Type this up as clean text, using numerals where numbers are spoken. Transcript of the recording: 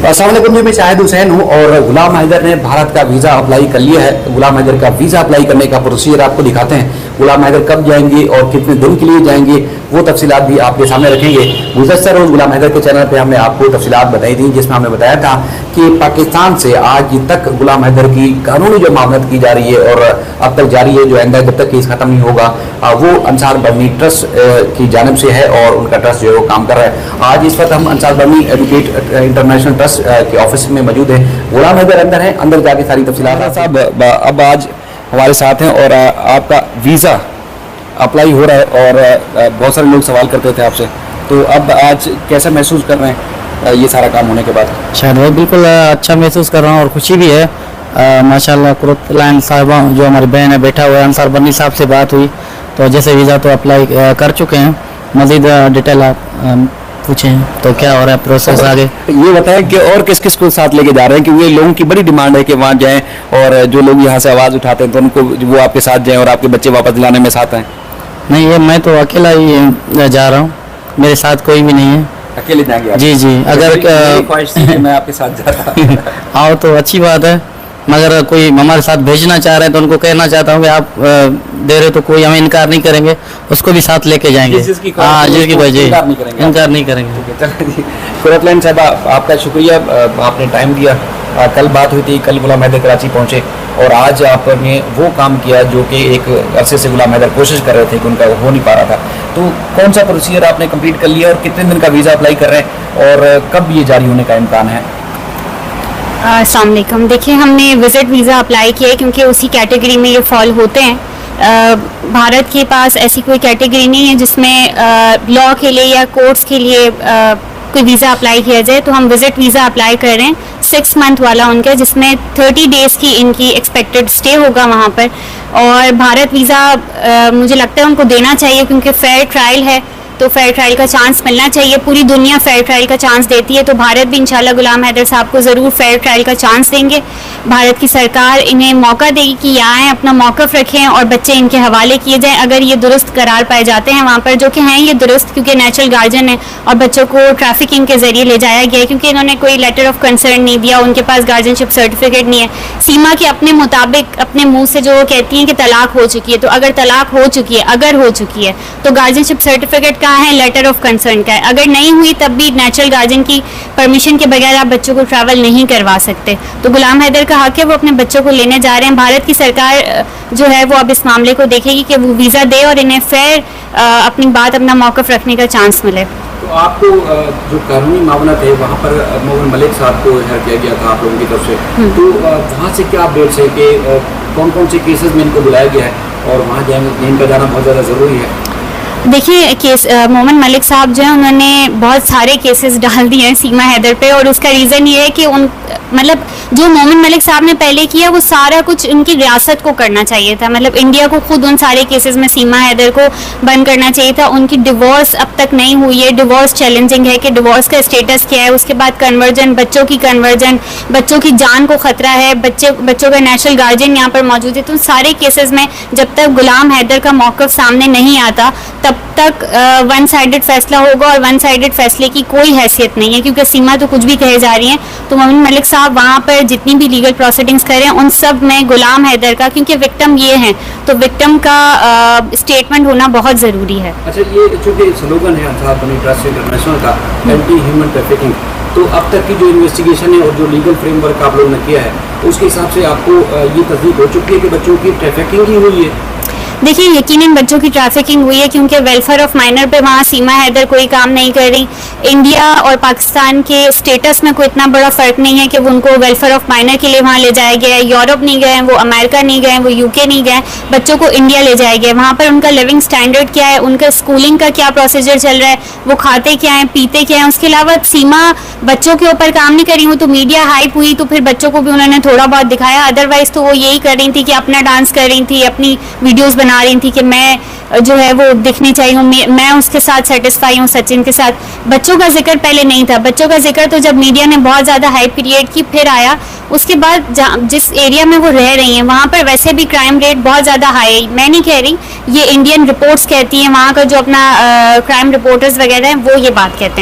अस्सलाम वालेकुम जी, मैं शाहिद हुसैन हूँ और गुलाम हैदर ने भारत का वीज़ा अप्लाई कर लिया है। गुलाम हैदर का वीज़ा अप्लाई करने का प्रोसीजर आपको दिखाते हैं। गुलाम हैदर कब जाएंगे और कितने दिन के लिए जाएंगे वो तफसीलात भी आपके सामने रखेंगे। गुज़श्ता रोज़ गुलाम हैदर के चैनल पे हमने आपको तफसीलात बताई थी, जिसमें हमने बताया था कि पाकिस्तान से आज तक गुलाम हैदर की कानूनी जो मामलत की जा रही है और अब तक जारी है, जो आइंदा जब तक केस खत्म नहीं होगा वो अंसार बर्नी ट्रस्ट की जानिब से है और उनका ट्रस्ट जो है वो काम कर रहा है। आज इस वक्त हम अंसार बर्नी एजुकेट इंटरनेशनल ट्रस्ट के ऑफिस में मौजूद है। गुलाम हैदर अंदर है, अंदर जाके सारी तफसीलात साहब अब आज हमारे साथ हैं और आपका वीज़ा अप्लाई हो रहा है और बहुत सारे लोग सवाल करते थे आपसे, तो अब आज कैसा महसूस कर रहे हैं ये सारा काम होने के बाद? शायद भाई बिल्कुल अच्छा महसूस कर रहा हूँ और खुशी भी है। माशाल्लाह कुरत लाइन साहिबा जो हमारी बहन है बैठा हुआ है, अंसार बर्नी साहब से बात हुई तो जैसे वीज़ा तो अप्लाई कर चुके हैं। मज़ीद डिटेल आप पूछें तो क्या हो रहा है प्रोसेस आगे? ये बताएं कि और किस किस को साथ लेके जा रहे हैं, क्योंकि लोगों की बड़ी डिमांड है कि वहाँ जाएं और जो लोग यहाँ से आवाज़ उठाते हैं तो उनको वो आपके साथ जाएं और आपके बच्चे वापस दिलाने में साथ आएँ। नहीं, ये मैं तो अकेला ही जा रहा हूँ, मेरे साथ कोई भी नहीं है। अकेले जाएंगे आप? जी जी, अगर ख्वाहिश थी कि मैं आपके साथ जाता आओ तो अच्छी बात है, मगर कोई हमारे साथ भेजना चाह रहे हैं तो उनको कहना चाहता हूँ कि आप दे रहे तो कोई हमें इनकार नहीं करेंगे, उसको भी साथ लेके जाएंगे। हाँ, जिसकी वजह इनकार नहीं करेंगे। कुरतलाइन साहब आपका शुक्रिया, आपने टाइम दिया। कल बात हुई थी, कल गुलाम हैदर कराची पहुँचे और आज आपने वो काम किया जो कि एक अरसे से गुलाम हैदर कोशिश कर रहे थे कि उनका हो नहीं पा रहा था। तो कौन सा प्रोसीजर आपने कंप्लीट कर लिया और कितने दिन का वीज़ा अप्लाई कर रहे हैं और कब ये जारी होने का इम्कान है? अस्सलाम वालेकुम। देखिए, हमने विज़िट वीज़ा अप्लाई किया है क्योंकि उसी कैटेगरी में ये फॉल होते हैं। भारत के पास ऐसी कोई कैटेगरी नहीं है जिसमें लॉ के लिए या कोर्ट्स के लिए कोई वीज़ा अप्लाई किया जाए, तो हम विज़िट वीज़ा अप्लाई कर रहे हैं 6 मंथ वाला उनका, जिसमें 30 डेज़ की इनकी एक्सपेक्टेड स्टे होगा वहाँ पर। और भारत वीज़ा मुझे लगता है उनको देना चाहिए क्योंकि फेयर ट्रायल है, तो फेयर ट्रायल का चांस मिलना चाहिए। पूरी दुनिया फेयर ट्रायल का चांस देती है, तो भारत भी इंशाल्लाह गुलाम हैदर साहब को ज़रूर फेयर ट्रायल का चांस देंगे। भारत की सरकार इन्हें मौका देगी कि यहाँ आएँ, अपना मौक़िफ़ रखें और बच्चे इनके हवाले किए जाएँ। अगर ये दुरुस्त करार पाए जाते हैं वहाँ पर, जो कि हैं ये दुरुस्त क्योंकि नेचुरल गार्जियन है और बच्चों को ट्रैफिकिंग के ज़रिए ले जाया गया है क्योंकि इन्होंने कोई लेटर ऑफ कंसर्न नहीं दिया, उनके पास गार्जियनशिप सर्टिफिकेट नहीं है। सीमा के अपने मुताबिक अपने मुँह से जो कहती हैं कि तलाक हो चुकी है, तो अगर तलाक हो चुकी है, अगर हो चुकी है तो गार्जियनशिप सर्टिफिकेट कहाँ है, लेटर ऑफ कंसर्न का है। अगर नहीं हुई तब भी नेचुरल गार्जियन की परमिशन के बगैर आप बच्चों को ट्रैवल नहीं करवा सकते। तो गुलाम हैदर का हक है, वो अपने बच्चों को लेने जा रहे हैं। भारत की सरकार जो है वो अब इस मामले को देखेगी कि वो वीज़ा दे और इन्हें फेयर अपनी बात, अपना मौक़िफ़ रखने का चांस मिले। तो आपको जो कानूनी मामला थे वहाँ पर मोहम्मद मलिक साहब को हेयर किया गया था आप लोगों की तरफ से, तो वहाँ से क्या अपडेट्स है कि कौन कौन से केसेस में इनको बुलाया गया है और वहाँ जाएंगे, इनका जाना बहुत ज़्यादा ज़रूरी है? देखिए, केस मोहम्मद मलिक साहब जो है उन्होंने बहुत सारे केसेस डाल दिए हैं सीमा हैदर पे और उसका रीज़न ये है कि उन मतलब जो मोहम्मद मलिक साहब ने पहले किया वो सारा कुछ उनकी रियासत को करना चाहिए था। मतलब इंडिया को खुद उन सारे केसेस में सीमा हैदर को बंद करना चाहिए था। उनकी डिवोर्स अब तक नहीं हुई है, डिवोर्स चैलेंजिंग है कि डिवोर्स का स्टेटस क्या है। उसके बाद कन्वर्जन, बच्चों की कन्वर्जन, बच्चों की जान को ख़तरा है, बच्चों का नेशनल गार्जियन यहाँ पर मौजूद है। तो उन सारे केसेस में जब तक गुलाम हैदर का मौक़िफ़ सामने नहीं आता तब तक वन साइडेड फैसला होगा और वन साइडेड फैसले की कोई हैसियत नहीं है क्योंकि सीमा तो कुछ भी कहे जा रही हैं। तो मोहम्मद मलिक साहब वहाँ पर जितनी भी लीगल प्रोसीडिंग्स करें उन सब में गुलाम हैदर का, क्योंकि विक्टिम ये हैं तो विक्टिम का स्टेटमेंट होना बहुत ज़रूरी है। अच्छा, ये चूँकि स्लोगन है अंसार बर्नी ट्रस्ट इंटरनेशनल का एंटी ह्यूमन ट्रैफिकिंग, तो अब तक की जो इन्वेस्टिगेशन है और जो लीगल फ्रेमवर्क आप लोगों ने किया है उसके हिसाब से आपको ये तस्दीक हो चुकी है कि बच्चों की ट्रैफिकिंग ही हुई है? देखिए, यकीनन बच्चों की ट्रैफिकिंग हुई है क्योंकि वेलफेयर ऑफ माइनर पे वहाँ सीमा हैदर कोई काम नहीं कर रही। इंडिया और पाकिस्तान के स्टेटस में कोई इतना बड़ा फ़र्क नहीं है कि वो उनको वेलफेयर ऑफ माइनर के लिए वहाँ ले जाया गया है। यूरोप नहीं गए, वो अमेरिका नहीं गए, वो यूके नहीं गए, बच्चों को इंडिया ले जाया गया। वहाँ पर उनका लिविंग स्टैंडर्ड क्या है, उनका स्कूलिंग का क्या प्रोसीजर चल रहा है, वो खाते क्या हैं, पीते क्या हैं। उसके अलावा सीमा बच्चों के ऊपर काम नहीं करी। वो तो मीडिया हाइप हुई तो फिर बच्चों को भी उन्होंने थोड़ा बहुत दिखाया, अदरवाइज़ तो वो यही कर रही थी कि अपना डांस कर रही थी, अपनी वीडियोज़ बना रही थी कि मैं जो है वो दिखनी चाहिए हूँ, मैं उसके साथ सेटिस्फाई हूँ, सचिन के साथ। बच्चों का जिक्र पहले नहीं था। बच्चों का जिक्र तो जब मीडिया ने बहुत ज़्यादा हाइप क्रिएट की फिर आया। उसके बाद जिस एरिया में वो रह रही हैं वहाँ पर वैसे भी क्राइम रेट बहुत ज़्यादा हाई है। मैं नहीं कह रही, ये इंडियन रिपोर्ट्स कहती हैं, वहाँ का जो अपना क्राइम रिपोर्टर्स वगैरह हैं वो ये बात कहते हैं।